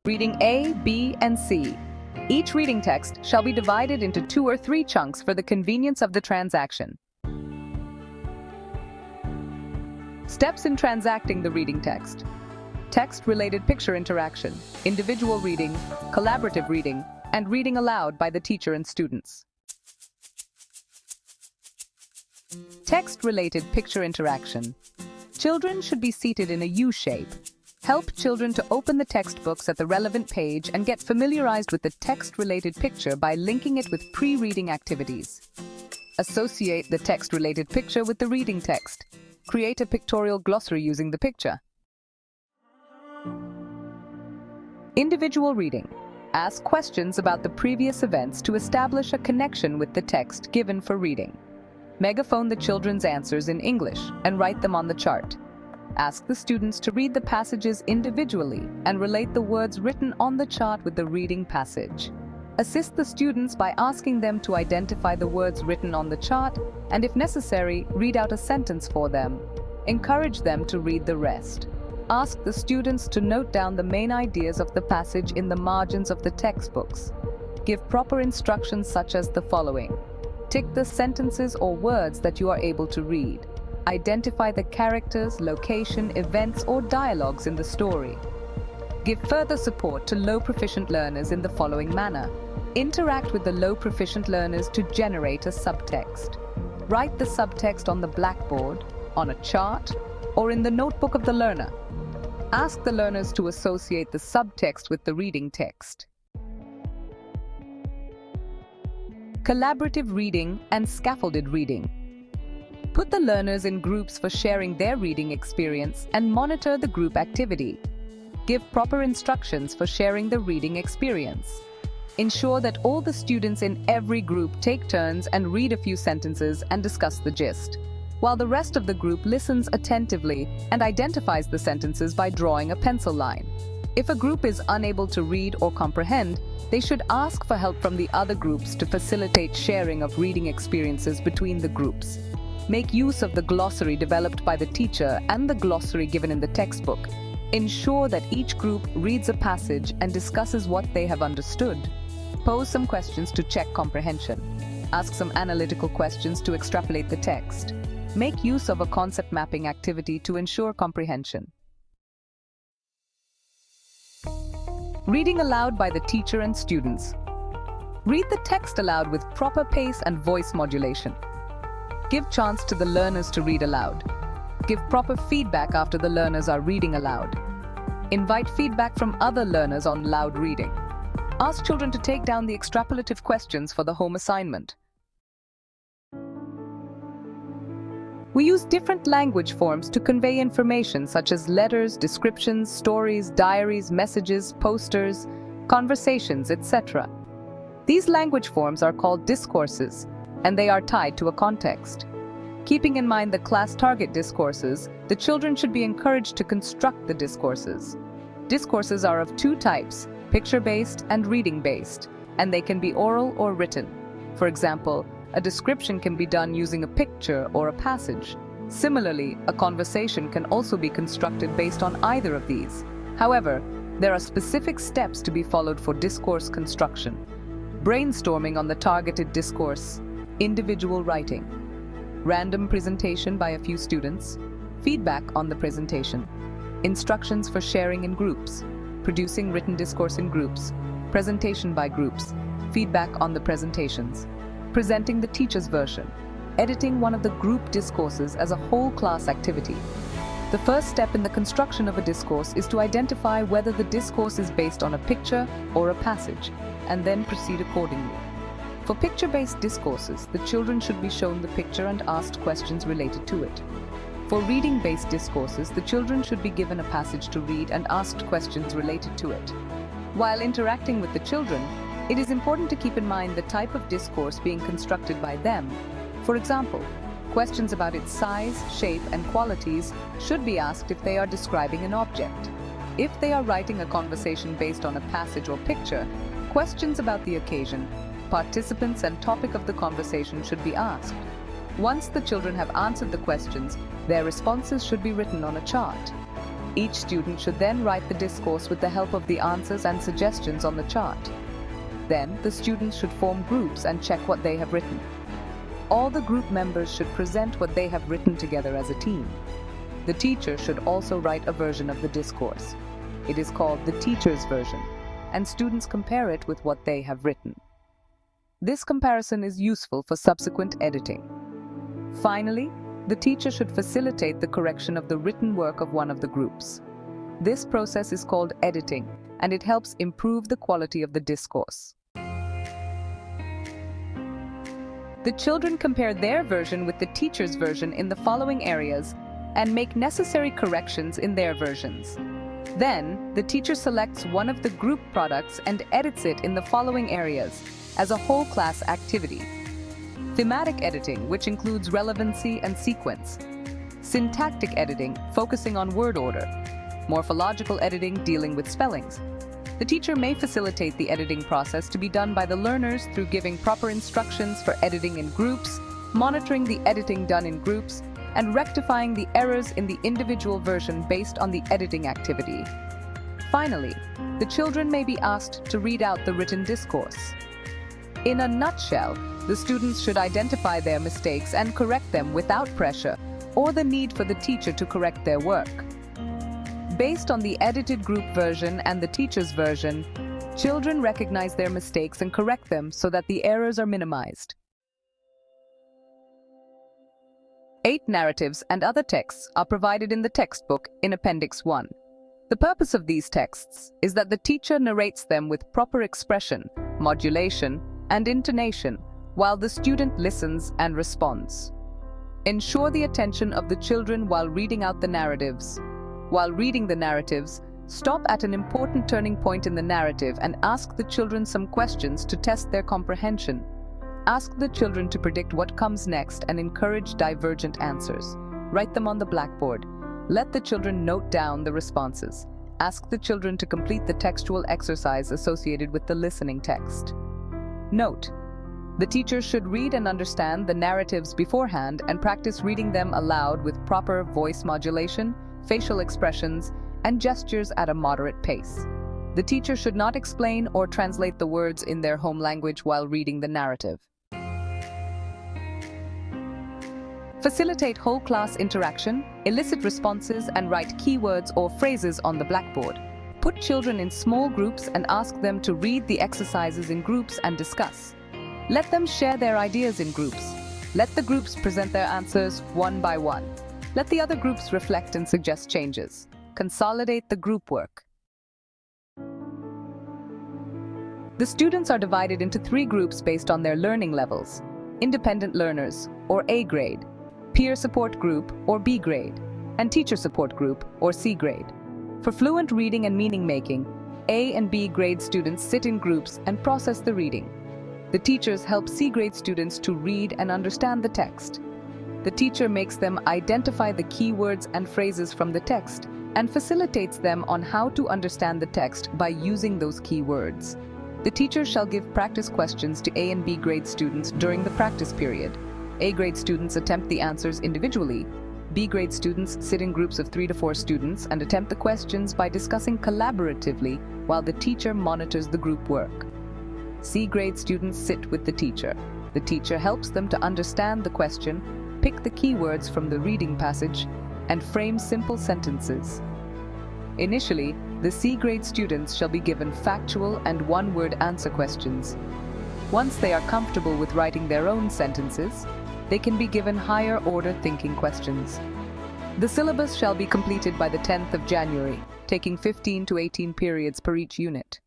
Reading A, B, and C. Each reading text shall be divided into 2 or 3 chunks for the convenience of the transaction. Steps in transacting the reading text. Text-related picture interaction, individual reading, collaborative reading, and reading aloud by the teacher and students. Text-related picture interaction. Children should be seated in a U shape. Help children to open the textbooks at the relevant page and get familiarized with the text-related picture by linking it with pre-reading activities. Associate the text-related picture with the reading text. Create a pictorial glossary using the picture. Individual reading. Ask questions about the previous events to establish a connection with the text given for reading. Megaphone the children's answers in English and write them on the chart. Ask the students to read the passages individually and relate the words written on the chart with the reading passage. Assist the students by asking them to identify the words written on the chart and, if necessary, read out a sentence for them. Encourage them to read the rest. Ask the students to note down the main ideas of the passage in the margins of the textbooks. Give proper instructions such as the following. Tick the sentences or words that you are able to read. Identify the characters, location, events, or dialogues in the story. Give further support to low proficient learners in the following manner. Interact with the low proficient learners to generate a subtext. Write the subtext on the blackboard, on a chart, or in the notebook of the learner. Ask the learners to associate the subtext with the reading text. Collaborative reading and scaffolded reading. Put the learners in groups for sharing their reading experience and monitor the group activity. Give proper instructions for sharing the reading experience. Ensure that all the students in every group take turns and read a few sentences and discuss the gist, while the rest of the group listens attentively and identifies the sentences by drawing a pencil line. If a group is unable to read or comprehend, they should ask for help from the other groups to facilitate sharing of reading experiences between the groups. Make use of the glossary developed by the teacher and the glossary given in the textbook. Ensure that each group reads a passage and discusses what they have understood. Pose some questions to check comprehension. Ask some analytical questions to extrapolate the text. Make use of a concept mapping activity to ensure comprehension. Reading aloud by the teacher and students. Read the text aloud with proper pace and voice modulation. Give chance to the learners to read aloud. Give proper feedback after the learners are reading aloud. Invite feedback from other learners on loud reading. Ask children to take down the extrapolative questions for the home assignment. We use different language forms to convey information such as letters, descriptions, stories, diaries, messages, posters, conversations, etc. These language forms are called discourses, and they are tied to a context. Keeping in mind the class target discourses, the children should be encouraged to construct the discourses. Discourses are of 2 types, picture-based and reading-based, and they can be oral or written. For example, a description can be done using a picture or a passage. Similarly, a conversation can also be constructed based on either of these. However, there are specific steps to be followed for discourse construction. Brainstorming on the targeted discourse, individual writing, random presentation by a few students, feedback on the presentation, instructions for sharing in groups, producing written discourse in groups, presentation by groups, feedback on the presentations, presenting the teacher's version, editing one of the group discourses as a whole class activity. The first step in the construction of a discourse is to identify whether the discourse is based on a picture or a passage, and then proceed accordingly. For picture-based discourses, the children should be shown the picture and asked questions related to it. For reading-based discourses, the children should be given a passage to read and asked questions related to it. While interacting with the children, it is important to keep in mind the type of discourse being constructed by them. For example, questions about its size, shape, and qualities should be asked if they are describing an object. If they are writing a conversation based on a passage or picture, questions about the occasion, participants, and topic of the conversation should be asked. Once the children have answered the questions, their responses should be written on a chart. Each student should then write the discourse with the help of the answers and suggestions on the chart. Then, the students should form groups and check what they have written. All the group members should present what they have written together as a team. The teacher should also write a version of the discourse. It is called the teacher's version, and students compare it with what they have written. This comparison is useful for subsequent editing. Finally, the teacher should facilitate the correction of the written work of one of the groups. This process is called editing, and it helps improve the quality of the discourse. The children compare their version with the teacher's version in the following areas and make necessary corrections in their versions. Then, the teacher selects one of the group products and edits it in the following areas as a whole class activity. Thematic editing, which includes relevancy and sequence. Syntactic editing, focusing on word order. Morphological editing, dealing with spellings. The teacher may facilitate the editing process to be done by the learners through giving proper instructions for editing in groups, monitoring the editing done in groups, and rectifying the errors in the individual version based on the editing activity. Finally, the children may be asked to read out the written discourse. In a nutshell, the students should identify their mistakes and correct them without pressure or the need for the teacher to correct their work. Based on the edited group version and the teacher's version, children recognize their mistakes and correct them so that the errors are minimized. 8 narratives and other texts are provided in the textbook in Appendix 1. The purpose of these texts is that the teacher narrates them with proper expression, modulation, and intonation while the student listens and responds. Ensure the attention of the children while reading out the narratives. While reading the narratives, stop at an important turning point in the narrative and ask the children some questions to test their comprehension. Ask the children to predict what comes next and encourage divergent answers. Write them on the blackboard. Let the children note down the responses. Ask the children to complete the textual exercise associated with the listening text. Note: the teacher should read and understand the narratives beforehand and practice reading them aloud with proper voice modulation, facial expressions, and gestures at a moderate pace. The teacher should not explain or translate the words in their home language while reading the narrative. Facilitate whole class interaction, elicit responses, and write keywords or phrases on the blackboard. Put children in small groups and ask them to read the exercises in groups and discuss. Let them share their ideas in groups. Let the groups present their answers one by one. Let the other groups reflect and suggest changes. Consolidate the group work. The students are divided into 3 groups based on their learning levels: independent learners, or A grade, peer support group, or B grade, and teacher support group, or C grade. For fluent reading and meaning making, A and B grade students sit in groups and process the reading. The teachers help C grade students to read and understand the text. The teacher makes them identify the keywords and phrases from the text and facilitates them on how to understand the text by using those keywords. The teacher shall give practice questions to A and B grade students during the practice period. A grade students attempt the answers individually. B grade students sit in groups of 3 to 4 students and attempt the questions by discussing collaboratively while the teacher monitors the group work. C grade students sit with the teacher. The teacher helps them to understand the question, pick the keywords from the reading passage, and frame simple sentences. Initially, the C grade students shall be given factual and one-word answer questions. Once they are comfortable with writing their own sentences, they can be given higher-order thinking questions. The syllabus shall be completed by the 10th of January, taking 15 to 18 periods per each unit.